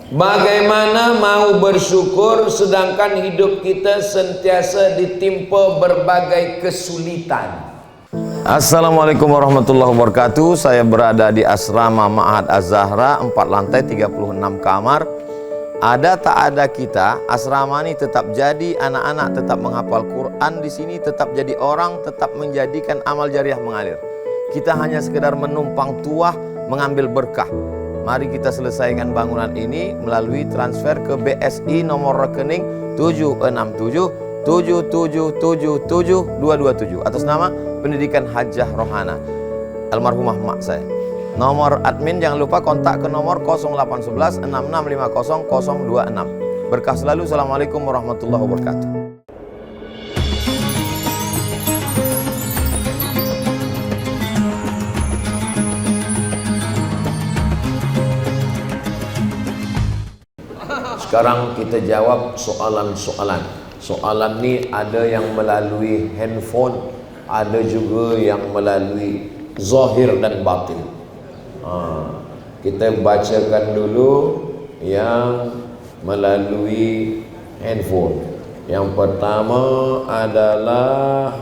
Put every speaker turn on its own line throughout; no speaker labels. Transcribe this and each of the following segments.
Bagaimana mau bersyukur sedangkan hidup kita sentiasa ditimpa berbagai kesulitan?
Assalamualaikum warahmatullahi wabarakatuh. Saya berada di asrama Ma'had Az-Zahra, 4 lantai 36 kamar. Ada tak ada kita, asrama ini tetap jadi, anak-anak tetap menghafal Quran di sini, tetap jadi orang, tetap menjadikan amal jariah mengalir. Kita hanya sekedar menumpang tuah, mengambil berkah. Mari kita selesaikan bangunan ini melalui transfer ke BSI nomor rekening 76777772227 atas nama Pendidikan Hajah Rohana, almarhumah mak saya. Nomor admin jangan lupa kontak ke nomor 0811 6650 026. Berkah selalu. Assalamualaikum warahmatullahi wabarakatuh.
Sekarang kita jawab soalan-soalan. Soalan ni ada yang melalui handphone, ada juga yang melalui zahir dan batin. Kita bacakan dulu yang melalui handphone. Yang pertama adalah,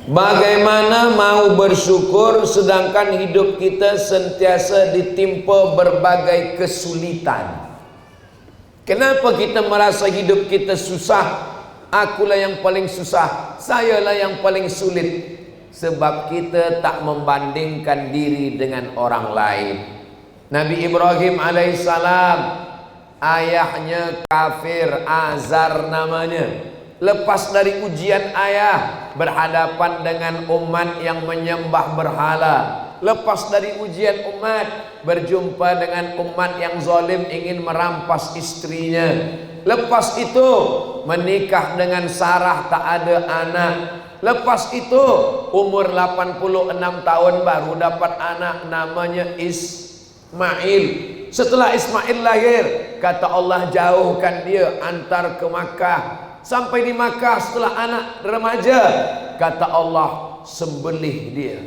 bagaimana mau bersyukur sedangkan hidup kita sentiasa ditimpa berbagai kesulitan? Kenapa kita merasa hidup kita susah? Akulah yang paling susah, sayalah yang paling sulit. Sebab kita tak membandingkan diri dengan orang lain. Nabi Ibrahim alaihissalam, ayahnya kafir, Azar namanya. Lepas dari ujian ayah, berhadapan dengan umat yang menyembah berhala. Lepas dari ujian umat, berjumpa dengan umat yang zalim ingin merampas istrinya. Lepas itu menikah dengan Sarah, tak ada anak. Lepas itu umur 86 tahun baru dapat anak namanya Ismail. Setelah Ismail lahir, kata Allah jauhkan dia, antar ke Makkah. Sampai di Makkah setelah anak remaja, kata Allah sembelih dia.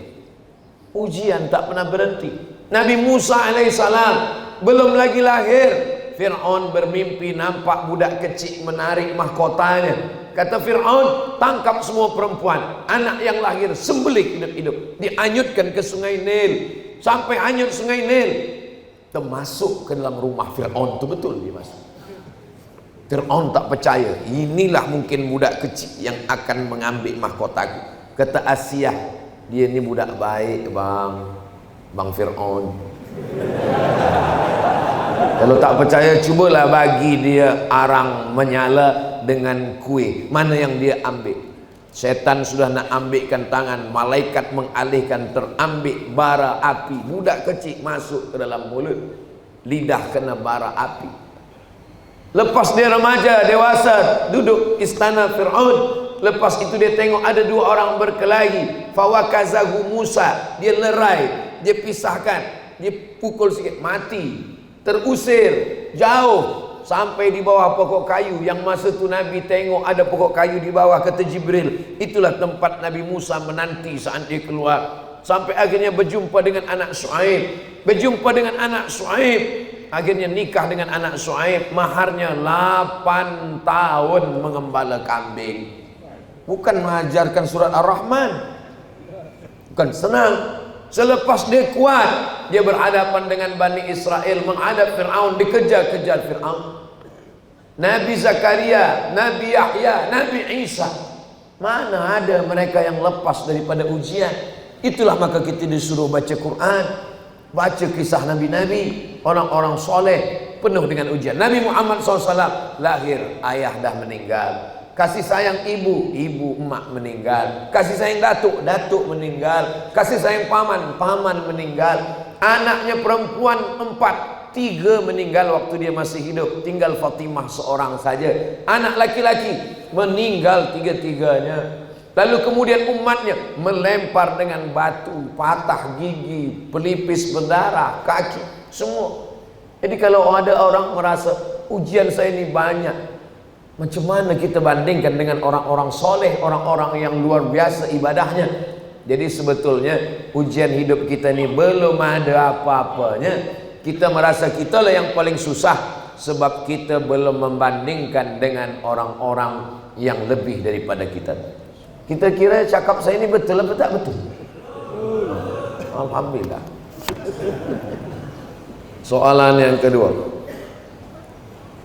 Ujian tak pernah berhenti. Nabi Musa alaihissalam belum lagi lahir, Fir'aun bermimpi nampak budak kecil menarik mahkotanya. Kata Fir'aun, tangkap semua perempuan, anak yang lahir sembelih hidup-hidup, dianyutkan ke sungai Nil. Sampai hanyut sungai Nil, termasuk ke dalam rumah Fir'aun. Itu betul dia masuk. Fir'aun tak percaya, inilah mungkin budak kecil yang akan mengambil mahkotaku. Kata Asiyah, dia ni budak baik bang Fir'aun. Kalau tak percaya, cubalah bagi dia arang menyala dengan kuih. Mana yang dia ambil? Setan sudah nak ambilkan tangan, malaikat mengalihkan, terambil bara api. Budak kecil masuk ke dalam mulut, lidah kena bara api. Lepas dia remaja, dewasa, duduk istana Fir'aun. Lepas itu dia tengok ada dua orang berkelahi. Fawakazahu Musa, dia lerai, dia pisahkan, dia pukul sikit, mati. Terusir jauh sampai di bawah pokok kayu. Yang masa tu Nabi tengok ada pokok kayu di bawah, kata Jibril, itulah tempat Nabi Musa menanti saat dia keluar. Sampai akhirnya berjumpa dengan anak Shu'aib. Berjumpa dengan anak Shu'aib, akhirnya nikah dengan anak Shu'aib. Maharnya 8 tahun mengembala kambing. Bukan mengajarkan surat Ar-Rahman, bukan senang. Selepas dia kuat, dia berhadapan dengan Bani Israel, menghadap Fir'aun, dikejar-kejar Fir'aun. Nabi Zakaria, Nabi Yahya, Nabi Isa, mana ada mereka yang lepas daripada ujian? Itulah maka kita disuruh baca Quran, baca kisah Nabi-Nabi, orang-orang soleh, penuh dengan ujian. Nabi Muhammad SAW lahir, ayah dah meninggal. Kasih sayang ibu, emak meninggal. Kasih sayang datuk meninggal. Kasih sayang paman meninggal. Anaknya perempuan 4, 3 meninggal waktu dia masih hidup. Tinggal Fatimah seorang saja. Anak laki-laki meninggal 3-3-nya. Lalu kemudian umatnya melempar dengan batu, patah gigi, pelipis berdarah, kaki, semua. Jadi kalau ada orang merasa ujian saya ini banyak, macam mana kita bandingkan dengan orang-orang soleh, orang-orang yang luar biasa ibadahnya? Jadi sebetulnya ujian hidup kita ini belum ada apa-apanya. kita merasa kita lah yang paling susah sebab kita belum membandingkan dengan orang-orang yang lebih daripada kita. Kita kira cakap saya ini betul atau tak betul? Alhamdulillah. Soalan yang kedua,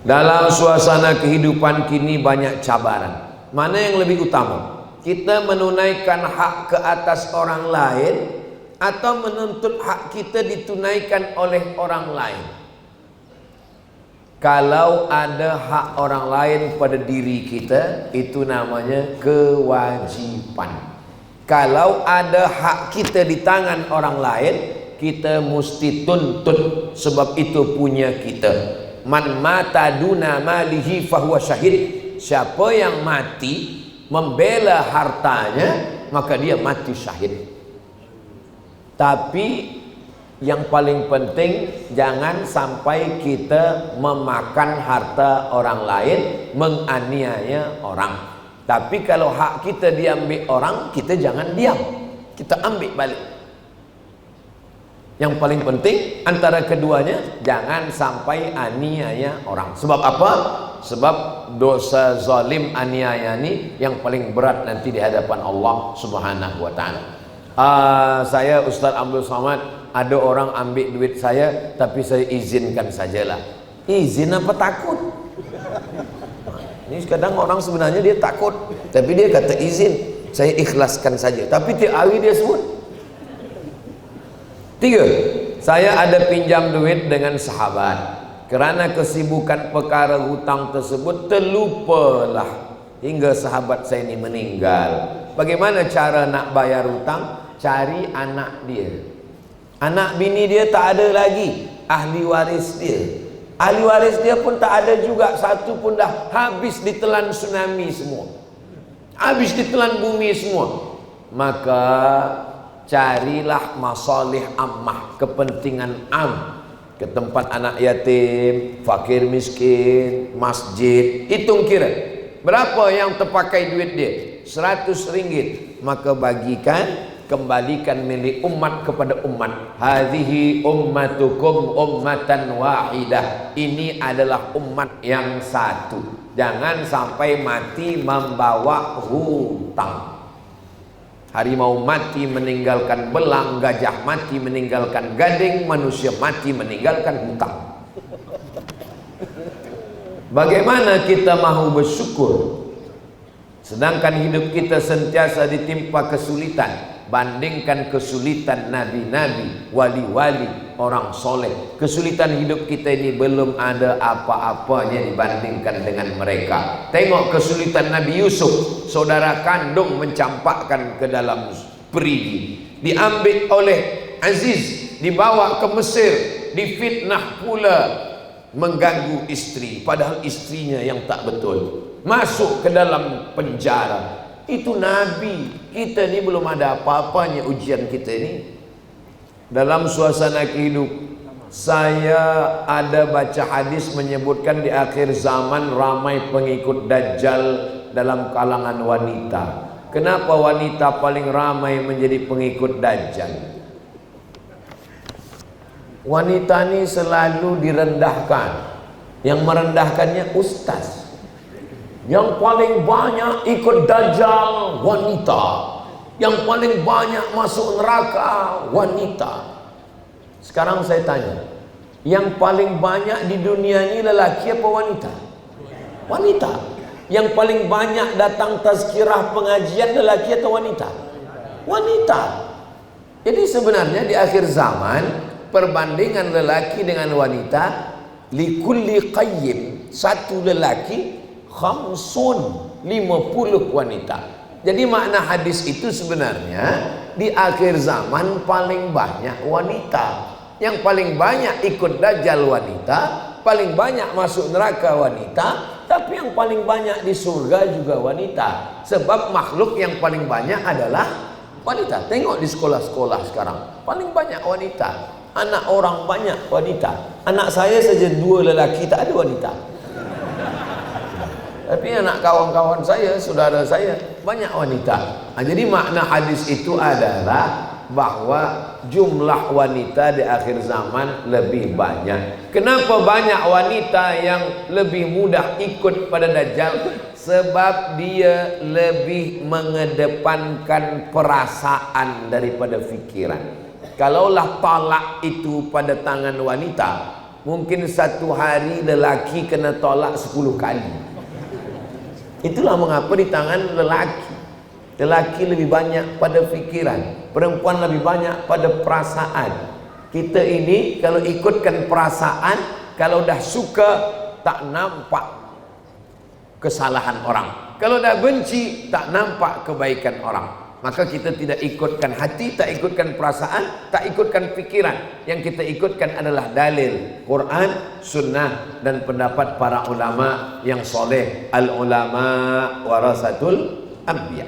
dalam suasana kehidupan kini banyak cabaran. Mana yang lebih utama? Kita menunaikan hak ke atas orang lain atau menuntut hak kita ditunaikan oleh orang lain? Kalau ada hak orang lain pada diri kita, itu namanya kewajiban. Kalau ada hak kita di tangan orang lain, kita mesti tuntut sebab itu punya kita. Man mata duna malihi fahuwa syahid. Siapa yang mati membela hartanya, maka dia mati syahid. Tapi yang paling penting, jangan sampai kita memakan harta orang lain, menganiaya orang. Tapi kalau hak kita diambil orang, kita jangan diam, kita ambil balik. Yang paling penting antara keduanya, jangan sampai aniaya orang. Sebab apa? Sebab dosa zalim aniaya ini yang paling berat nanti di hadapan Allah Subhanahu wa taala. Saya Ustaz Abdul Somad, ada orang ambil duit saya tapi saya izinkan sajalah. Izin apa takut? Ini kadang orang sebenarnya dia takut, tapi dia kata izin, saya ikhlaskan saja. Tapi tiap hari dia sebut. 3. Saya ada pinjam duit dengan sahabat. Kerana kesibukan perkara hutang tersebut, terlupalah hingga sahabat saya ini meninggal. Bagaimana cara nak bayar hutang? Cari anak dia. Anak bini dia tak ada lagi. Ahli waris dia. Ahli waris dia pun tak ada juga. Satu pun dah habis ditelan tsunami semua. Habis ditelan bumi semua. Maka carilah masalih ammah, kepentingan am, ke tempat anak yatim, fakir miskin, masjid. Hitung kira berapa yang terpakai duit dia, 100 ringgit, maka bagikan, kembalikan milik umat kepada umat. Hadhihi ummatukum ummatan wahidah. Ini adalah umat yang satu. Jangan sampai mati membawa hutang. Harimau mati meninggalkan belang, gajah mati meninggalkan gading, manusia mati meninggalkan hutang. Bagaimana kita mahu bersyukur sedangkan hidup kita sentiasa ditimpa kesulitan? Bandingkan kesulitan nabi-nabi, wali-wali, orang soleh. Kesulitan hidup kita ini belum ada apa-apanya dibandingkan dengan mereka. Tengok kesulitan Nabi Yusuf, saudara kandung mencampakkan ke dalam perigi, diambil oleh Aziz, dibawa ke Mesir, difitnah pula, mengganggu istri, padahal istrinya yang tak betul, masuk ke dalam penjara. Itu Nabi. Kita ni belum ada apa-apanya ujian kita ni. Dalam suasana kehidup, saya ada baca hadis menyebutkan di akhir zaman ramai pengikut Dajjal dalam kalangan wanita. Kenapa wanita paling ramai menjadi pengikut Dajjal? Wanita ni selalu direndahkan. Yang merendahkannya ustaz. Yang paling banyak ikut Dajjal wanita. Yang paling banyak masuk neraka wanita. Sekarang saya tanya, yang paling banyak di dunia ini lelaki apa wanita? Wanita. Yang paling banyak datang tazkirah pengajian lelaki atau wanita? Wanita. Jadi sebenarnya di akhir zaman, perbandingan lelaki dengan wanita, likulli qayyim, satu lelaki, khamsun, 50 wanita. Jadi makna hadis itu sebenarnya di akhir zaman paling banyak wanita. Yang paling banyak ikut Dajjal wanita, paling banyak masuk neraka wanita, tapi yang paling banyak di surga juga wanita. Sebab makhluk yang paling banyak adalah wanita. Tengok di sekolah-sekolah sekarang, paling banyak wanita. Anak orang banyak wanita. Anak saya saja 2 lelaki, tak ada wanita. Tapi anak kawan-kawan saya, saudara saya, banyak wanita. Jadi makna hadis itu adalah bahwa jumlah wanita di akhir zaman lebih banyak. Kenapa banyak wanita yang lebih mudah ikut pada Dajjal? Sebab dia lebih mengedepankan perasaan daripada fikiran. Kalaulah talak itu pada tangan wanita, mungkin satu hari lelaki kena tolak 10 kali. Itulah mengapa di tangan lelaki. Lelaki lebih banyak pada fikiran, perempuan lebih banyak pada perasaan. Kita ini kalau ikutkan perasaan, kalau dah suka tak nampak kesalahan orang, kalau dah benci tak nampak kebaikan orang. Maka kita tidak ikutkan hati, tak ikutkan perasaan, tak ikutkan pikiran. Yang kita ikutkan adalah dalil Quran, sunnah, dan pendapat para ulama yang soleh. Al ulama warasatul anbiya.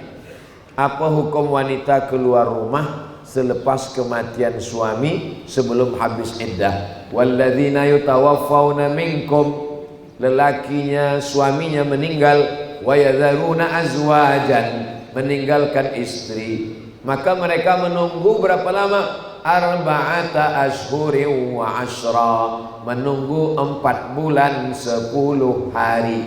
Apa hukum wanita keluar rumah selepas kematian suami sebelum habis iddah? Walladzina yutawaffawna minkum, lelakinya suaminya meninggal, wa yadharuna azwajan, meninggalkan istri, maka mereka menunggu berapa lama? Arba'ata ashhurin wa ashra, menunggu 4 bulan 10 hari.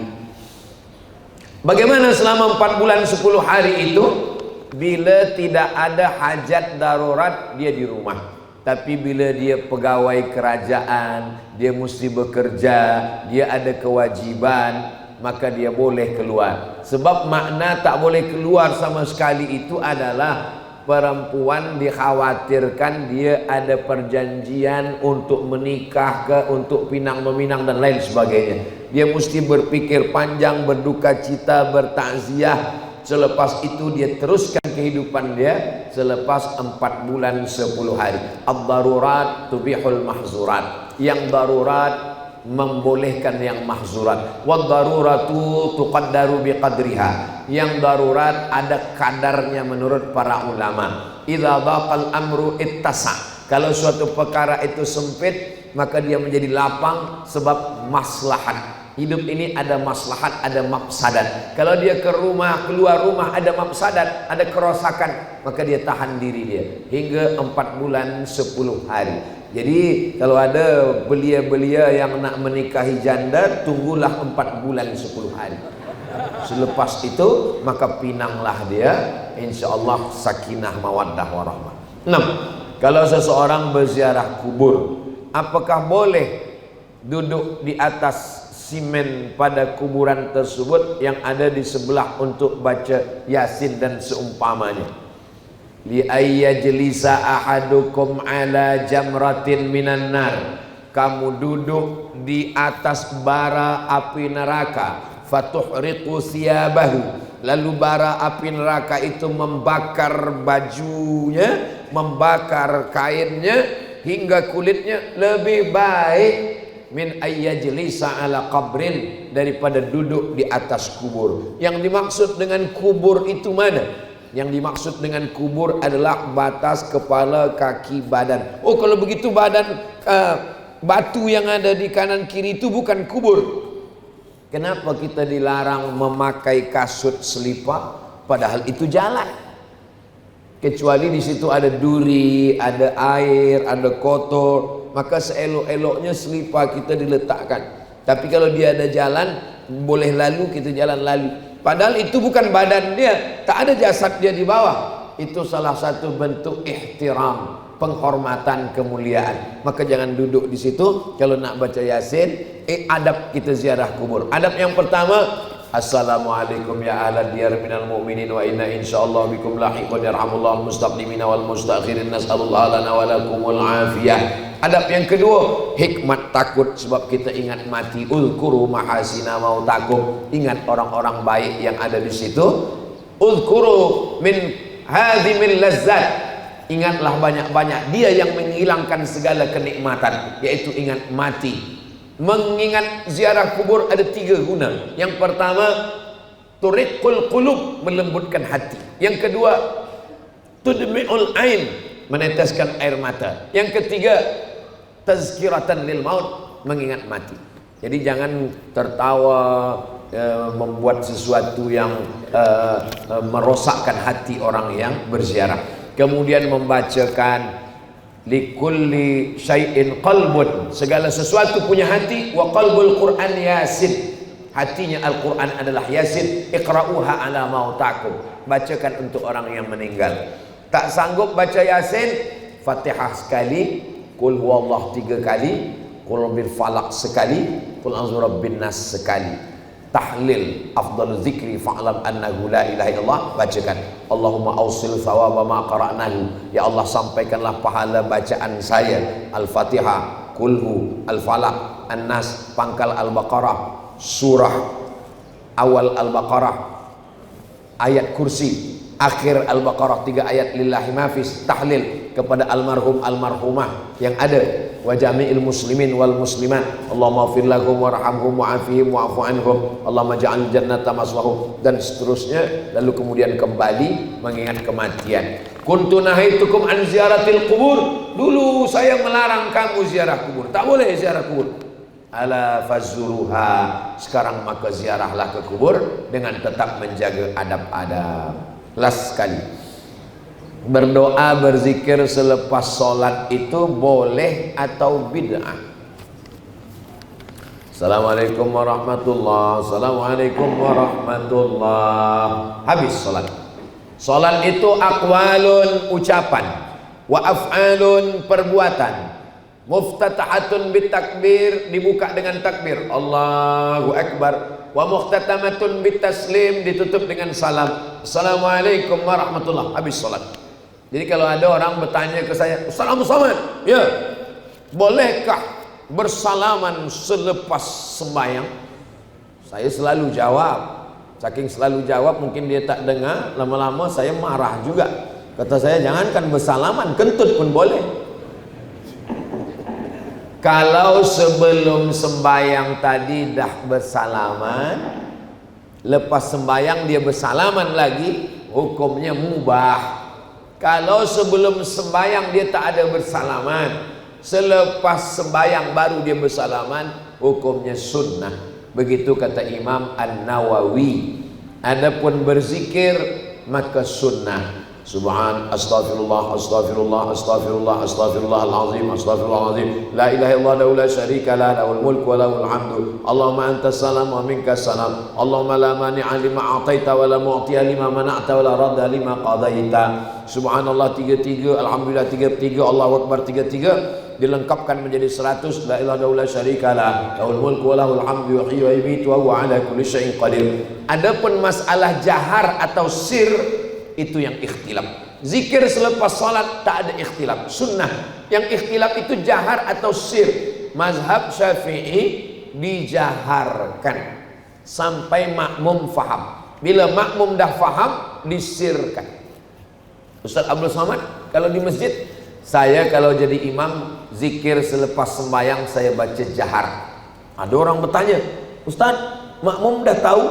Bagaimana selama 4 bulan 10 hari itu? Bila tidak ada hajat darurat, dia di rumah. Tapi bila dia pegawai kerajaan, dia mesti bekerja, dia ada kewajiban, maka dia boleh keluar. Sebab makna tak boleh keluar sama sekali itu adalah perempuan dikhawatirkan dia ada perjanjian untuk menikah ke, untuk pinang meminang dan lain sebagainya. Dia mesti berpikir panjang, berduka cita, bertakziah. Selepas itu dia teruskan kehidupan dia selepas 4 bulan 10 hari. Ad-darurat tubihul mahzurat. Yang darurat membolehkan yang mahzurat. Wad-daruratu tuqaddaru biqadriha. Yang darurat ada kadarnya menurut para ulama. Idza daqal amru ittasa. Kalau suatu perkara itu sempit, maka dia menjadi lapang sebab maslahat. Hidup ini ada maslahat, ada mafsadat. Kalau dia ke rumah, keluar rumah ada mafsadat, ada kerosakan, maka dia tahan diri dia hingga 4 bulan 10 hari. Jadi kalau ada belia-belia yang nak menikahi janda, tunggulah 4 bulan 10 hari. Selepas itu maka pinanglah dia, insyaallah sakinah mawaddah warahmah. 6. Kalau seseorang berziarah kubur, apakah boleh duduk di atas simen pada kuburan tersebut yang ada di sebelah untuk baca Yasin dan seumpamanya? Li ayyajlisa ahadukum ala jamratin minan nar, kamu duduk di atas bara api neraka, fatuhriqu siyabahu, lalu bara api neraka itu membakar bajunya, membakar kainnya hingga kulitnya. Lebih baik min ayyajlisa ala qabrin, daripada duduk di atas kubur. Yang dimaksud dengan kubur itu mana? Yang dimaksud dengan kubur adalah batas kepala, kaki, badan. Oh, kalau begitu badan batu yang ada di kanan kiri itu bukan kubur. Kenapa kita dilarang memakai kasut selipar padahal itu jalan? Kecuali di situ ada duri, ada air, ada kotor, maka seelok-eloknya selipar kita diletakkan. Tapi kalau dia ada jalan, boleh lalu, kita jalan lalu. Padahal itu bukan badan dia, tak ada jasad dia di bawah. Itu salah satu bentuk ihtiram, penghormatan, kemuliaan. Maka jangan duduk di situ. Kalau nak baca Yasin, adab kita ziarah kubur. Adab yang pertama, assalamualaikum ya ahla diyar minal mu'minin wa inna insyaallah bikum lahiqun yarhamullah mustaqdimina wal mustakhirin nas'alullah lana wa lakumul afiyah. Adab yang kedua, hikmat takut, sebab kita ingat mati. Uzkuru mahasina mautakum, ingat orang-orang baik yang ada di situ. Uzkuru min hadhimil lazzat, ingatlah banyak-banyak dia yang menghilangkan segala kenikmatan, yaitu ingat mati. Mengingat ziarah kubur ada 3 guna. Yang pertama, turiqul qulub, melembutkan hati. Yang kedua, tudmi'ul ain, meneteskan air mata. Yang ketiga, tazkiratan lil maut, mengingat mati. Jadi jangan tertawa, membuat sesuatu yang merosakkan hati orang yang berziarah. Kemudian membacakan likulli syai'in qalbun, segala sesuatu punya hati. Wa qalbul Qur'an Yasin, hatinya Al-Quran adalah Yasin. Iqra'uha ala mautakum, bacakan untuk orang yang meninggal. Tak sanggup baca Yasin, Fatihah sekali, Qul huwallah 3 kali, Qul rabbil falaq sekali, Qul a'udzu birabbin nas sekali. Tahlil afdal zikri fa'lam annahu la ilaha illallah, bacakan. Allahumma awsil thawaba ma qara'nahu, ya Allah sampaikanlah pahala bacaan saya. Al-Fatihah, Qulhu, Al-Falaq, An-Nas, pangkal Al-Baqarah, surah awal Al-Baqarah, ayat kursi, akhir Al-Baqarah 3 ayat, lillahi mafis. Tahlil kepada almarhum almarhumah yang ada, wa jami'il muslimin wal muslimat. Allahumma ighfir lahum warhamhum wa'afihim wa'fu anhum, Allahumma ja'al jannata maswahum, dan seterusnya. Lalu kemudian kembali mengingat kematian. Kuntu nahaitukum an ziyaratil kubur, dulu saya melarang kamu ziarah kubur, tak boleh ziarah kubur. Ala fazuruha, sekarang maka ziarahlah ke kubur dengan tetap menjaga adab-adab. Last sekali, berdoa berzikir selepas sholat itu boleh atau bid'ah? Assalamualaikum warahmatullah, assalamualaikum warahmatullah. Habis sholat. Sholat itu aqwalun, ucapan, wa af'alun, perbuatan. Muftatahatun bitakbir, dibuka dengan takbir Allahu Akbar, wa muhtatamatun bitaslim, ditutup dengan salam. Assalamualaikum warahmatullah, habis sholat. Jadi kalau ada orang bertanya ke saya, Assalamualaikum, ya, bolehkah bersalaman selepas sembahyang? Saya selalu jawab. Saking selalu jawab mungkin dia tak dengar, lama-lama saya marah juga. Kata saya, jangankan bersalaman, kentut pun boleh. Kalau sebelum sembahyang tadi dah bersalaman, lepas sembahyang dia bersalaman lagi, hukumnya mubah. Kalau sebelum sembahyang dia tak ada bersalaman, selepas sembahyang baru dia bersalaman, hukumnya sunnah. Begitu kata Imam An-Nawawi. Adapun berzikir maka sunnah. Subhan, astaghfirullah, astaghfirullah, astaghfirullah, astaghfirullahalazim, astaghfirullahalazim. La ilaha illallah la syarika lah, lahul mulku wa lahul hamdu. Allahumma antas salam wa minkas salam. Allahumma la mani'a lima a'taita wa la mu'tiya lima mana'ta wa la radda lima qadaita. Subhanallah 33, alhamdulillah 33, Allahu akbar 33, dilengkapkan menjadi 100. La ilaha illallah la syarika lah, lahul mulku wa lahul hamdu, yuhyi wa yumiitu wa huwa ala kulli syai'in qadir. Adapun masalah jahar atau sir, itu yang ikhtilaf. Zikir selepas salat tak ada ikhtilaf, sunnah. Yang ikhtilaf itu jahar atau sir. Mazhab Syafi'i dijaharkan sampai makmum faham. Bila makmum dah faham, disirkan. Ustaz Abdul Somad, kalau di masjid, saya kalau jadi imam zikir selepas sembahyang saya baca jahar. Ada orang bertanya, Ustaz, makmum dah tahu,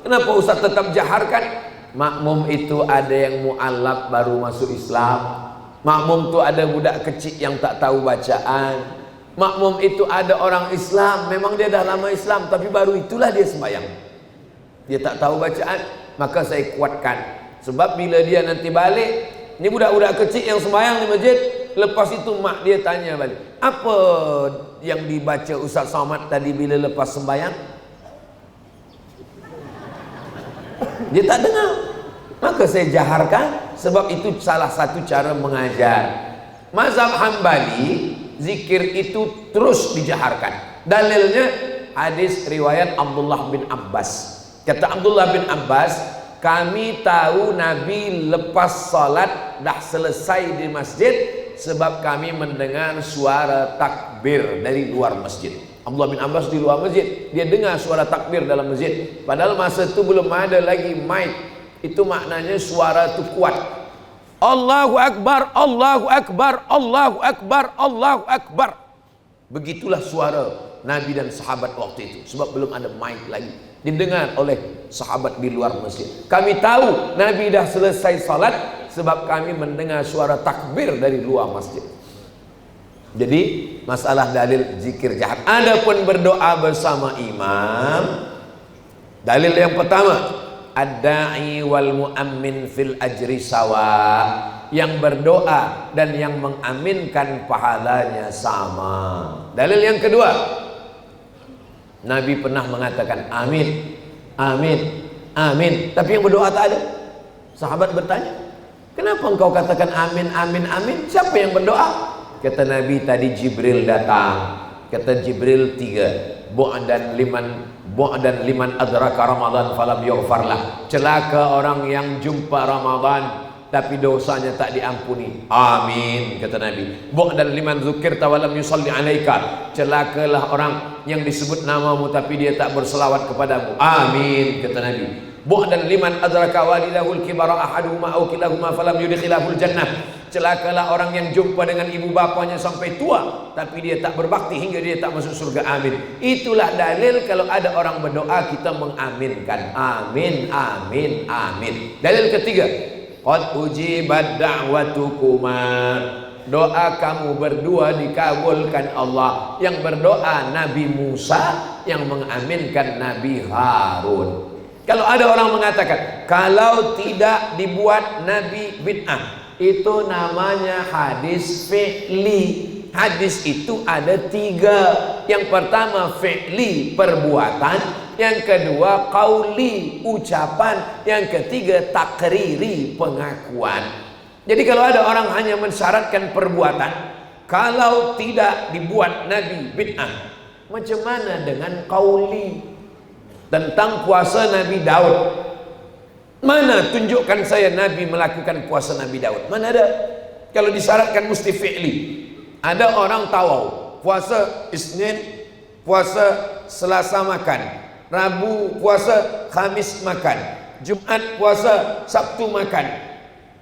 kenapa Ustaz tetap jaharkan? Makmum itu ada yang mu'allaf baru masuk Islam. Makmum itu ada budak kecil yang tak tahu bacaan. Makmum itu ada orang Islam, memang dia dah lama Islam, tapi baru itulah dia sembahyang. Dia tak tahu bacaan, maka saya kuatkan. Sebab bila dia nanti balik, ini budak-budak kecil yang sembahyang di masjid, lepas itu mak dia tanya balik, apa yang dibaca Ustaz Somad tadi bila lepas sembahyang? Dia tak dengar. Maka saya jaharkan, sebab itu salah satu cara mengajar. Mazhab Hambali, zikir itu terus dijaharkan. Dalilnya hadis riwayat Abdullah bin Abbas. Kata Abdullah bin Abbas, kami tahu Nabi lepas salat dah selesai di masjid sebab kami mendengar suara takbir dari luar masjid. Abdullah bin Abbas di luar masjid, dia dengar suara takbir dalam masjid. Padahal masa itu belum ada lagi mic. Itu maknanya suara itu kuat. Allahu Akbar, Allahu Akbar, Allahu Akbar, Allahu Akbar. Begitulah suara Nabi dan sahabat waktu itu. Sebab belum ada mic lagi, didengar oleh sahabat di luar masjid. Kami tahu Nabi dah selesai salat sebab kami mendengar suara takbir dari luar masjid. Jadi masalah dalil zikir jahat. Adapun berdoa bersama imam, dalil yang pertama, ad-da'i wal mu'ammin fil ajri sawa. yang berdoa dan yang mengaminkan pahalanya sama. Dalil yang kedua, Nabi pernah mengatakan amin, amin, amin, tapi yang berdoa tak ada. Sahabat bertanya, kenapa engkau katakan amin, amin, amin? Siapa yang berdoa? Kata Nabi, tadi Jibril datang. Kata Jibril 3, bu'dan liman adraka Ramadan falam yughfarlah. Celaka orang yang jumpa Ramadan tapi dosanya tak diampuni. Amin, kata Nabi. Bu'dan liman dzukirta walam yusalli alaika. Celakalah orang yang disebut namamu tapi dia tak berselawat kepadamu. Amin, kata Nabi. Bu'dan liman adraka walidahul kibara ahaduhuma aw kilahuma falam yudkhilahul jannah. Celakalah orang yang jumpa dengan ibu bapanya sampai tua tapi dia tak berbakti hingga dia tak masuk surga. Amin. Itulah dalil kalau ada orang berdoa kita mengaminkan. Amin, amin, amin. Dalil ketiga, qad ujibat da'watukuma. Doa kamu berdua dikabulkan Allah. Yang berdoa Nabi Musa, yang mengaminkan Nabi Harun. Kalau ada orang mengatakan kalau tidak dibuat Nabi bid'ah, itu namanya hadis fi'li. Hadis itu ada 3. Yang pertama fi'li, perbuatan. Yang kedua qauli, ucapan. Yang ketiga takriri, pengakuan. Jadi kalau ada orang hanya mensyaratkan perbuatan, kalau tidak dibuat Nabi bid'ah, macam mana dengan qauli? Tentang puasa Nabi Daud, mana tunjukkan saya Nabi melakukan puasa Nabi Daud? Mana ada? Kalau disyaratkan mesti fi'li. Ada orang tawau, puasa Isnin, puasa Selasa makan, Rabu puasa, Khamis makan, Jumat puasa, Sabtu makan.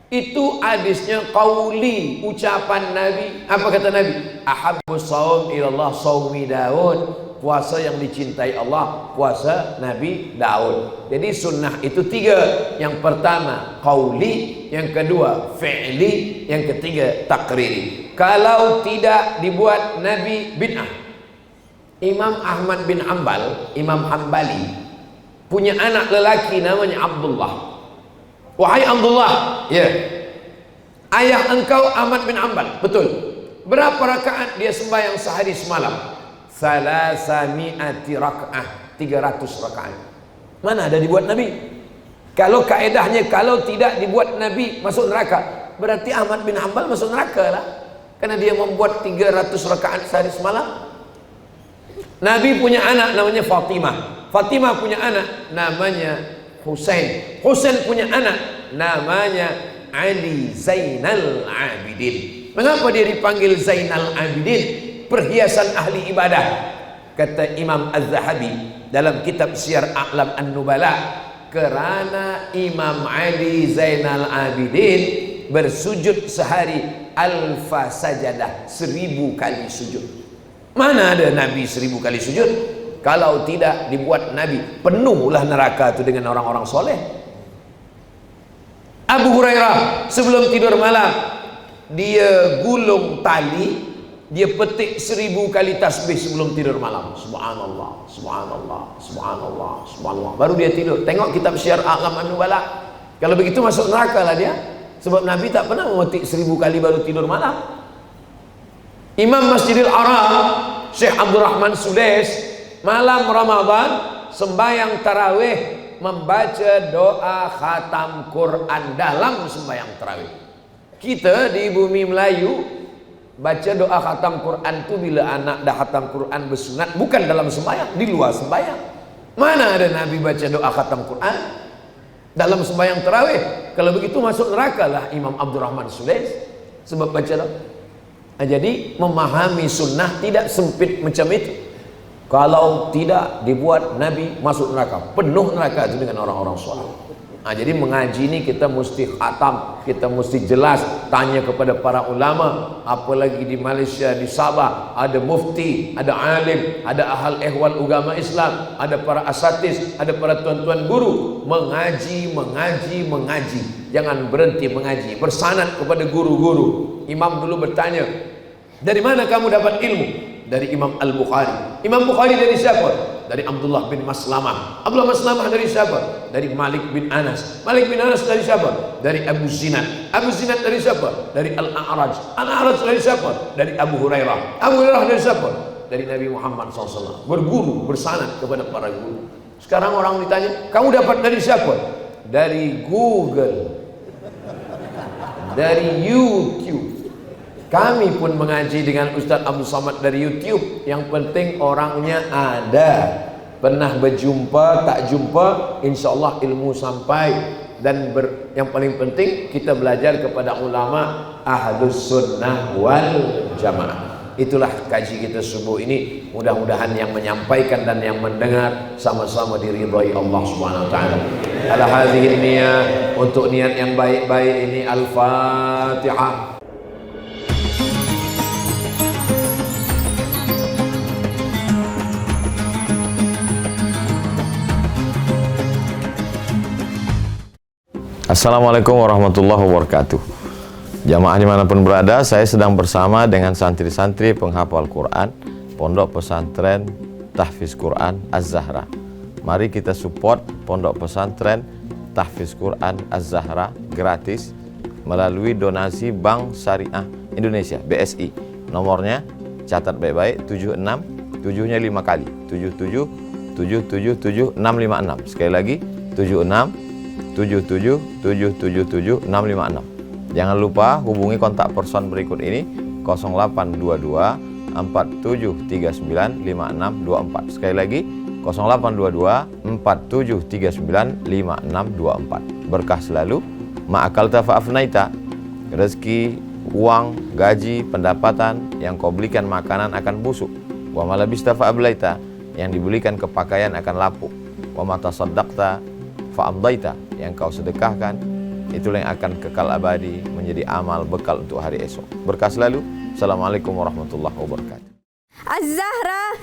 Itu hadisnya qauli, ucapan Nabi. Apa kata Nabi? Ahabbus shaum ilallah shaumi Daud. Puasa yang dicintai Allah, puasa Nabi Daud. Jadi sunnah itu 3. Yang pertama qauli, yang kedua fi'li, yang ketiga takriri. Kalau tidak dibuat Nabi bid'ah. Imam Ahmad bin Hanbal, Imam Hambali, punya anak lelaki namanya Abdullah. Wahai Abdullah, ya, ayah engkau Ahmad bin Hanbal, betul. Berapa rakaat dia sembahyang sehari semalam? 300 raka'ah, 300 rakaat. Mana ada dibuat Nabi? Kalau kaedahnya kalau tidak dibuat Nabi masuk neraka, berarti Ahmad bin Hanbal masuk neraka lah, karena dia membuat 300 rakaat sehari semalam. Nabi punya anak namanya Fatimah. Fatimah punya anak namanya Husain. Husain punya anak namanya Ali Zainal Abidin. Mengapa dia dipanggil Zainal Abidin? Perhiasan ahli ibadah. Kata Imam Az-Zahabi dalam kitab Syiar A'lam An-Nubala, kerana Imam Ali Zainal Abidin bersujud sehari alfa sajadah, 1000 kali sujud. Mana ada Nabi 1000 kali sujud? Kalau tidak dibuat Nabi, penuhlah neraka itu dengan orang-orang soleh. Abu Hurairah sebelum tidur malam dia gulung tali, dia petik 1000 kali tasbih sebelum tidur malam. Subhanallah, subhanallah, subhanallah, subhanallah. Baru dia tidur. Tengok kitab Syiar A'lam An-Nubala. Kalau begitu masuk neraka lah dia. Sebab Nabi tak pernah memetik 1000 kali baru tidur malam. Imam Masjidil Haram, Syekh Abdul Rahman Sudais, malam Ramadan sembahyang tarawih, membaca doa khatam Quran dalam sembahyang tarawih. Kita di bumi Melayu baca doa khatam Quran itu bila anak dah khatam Quran bersunat, bukan dalam sembahyang, di luar sembahyang. Mana ada Nabi baca doa khatam Quran dalam sembahyang tarawih? Kalau begitu masuk neraka lah Imam Abdul Rahman Sudais sebab baca doa. Jadi memahami sunnah tidak sempit macam itu. Kalau tidak dibuat Nabi masuk neraka, penuh neraka itu dengan orang-orang soleh. Jadi mengaji ini kita mesti khatam, kita mesti jelas, tanya kepada para ulama. Apalagi di Malaysia, di Sabah ada mufti, ada alim, ada ahal ehwal agama Islam, ada para asatis, ada para tuan-tuan guru. Mengaji, mengaji, mengaji, jangan berhenti mengaji, bersanad kepada guru-guru. Imam dulu bertanya, dari mana kamu dapat ilmu? Dari Imam Al-Bukhari. Imam Bukhari dari siapa? Dari Abdullah bin Maslamah. Abdullah Maslamah dari siapa? Dari Malik bin Anas. Malik bin Anas dari siapa? Dari Abu Zinad. Abu Zinad dari siapa? Dari Al-A'raj. Al-A'raj dari siapa? Dari Abu Hurairah. Abu Hurairah dari siapa? Dari Nabi Muhammad SAW. Berguru, bersanad kepada para guru. Sekarang orang ditanya, kamu dapat dari siapa? Dari Google, dari YouTube. Kami pun mengaji dengan Ustaz Abdul Somad dari YouTube. Yang penting orangnya ada. Pernah berjumpa, tak jumpa, insya Allah ilmu sampai. Dan yang paling penting kita belajar kepada ulama Ahlus Sunnah wal Jamaah. Itulah kaji kita subuh ini. Mudah-mudahan yang menyampaikan dan yang mendengar sama-sama diridhai Allah Subhanahu wa taala. Ala hadhihi niyah, untuk niat yang baik-baik ini Al-Fatihah.
Assalamualaikum warahmatullahi wabarakatuh. Jamaah dimanapun berada, saya sedang bersama dengan santri-santri penghafal Quran Pondok Pesantren Tahfiz Quran Az-Zahra. Mari kita support Pondok Pesantren Tahfiz Quran Az-Zahra gratis melalui donasi Bank Syariah Indonesia BSI. Nomornya catat baik-baik, 76 7-nya 5 kali, 77 777 656. Sekali lagi 76 77 656. Jangan lupa hubungi kontak person berikut ini 0822 4739 5624. Sekali lagi 0822 4739 5624. Berkah selalu, ma'akalta fa'afnaita. Rezeki, uang, gaji, pendapatan yang kau belikan makanan akan busuk. Wa malabista fa'ablaita, yang dibelikan kepakaian akan lapuk. Wa matasaddaqta fa'amdaita, yang kau sedekahkan itulah yang akan kekal abadi menjadi amal bekal untuk hari esok. Berkah selalu. Assalamualaikum warahmatullahi wabarakatuh.
Az-Zahra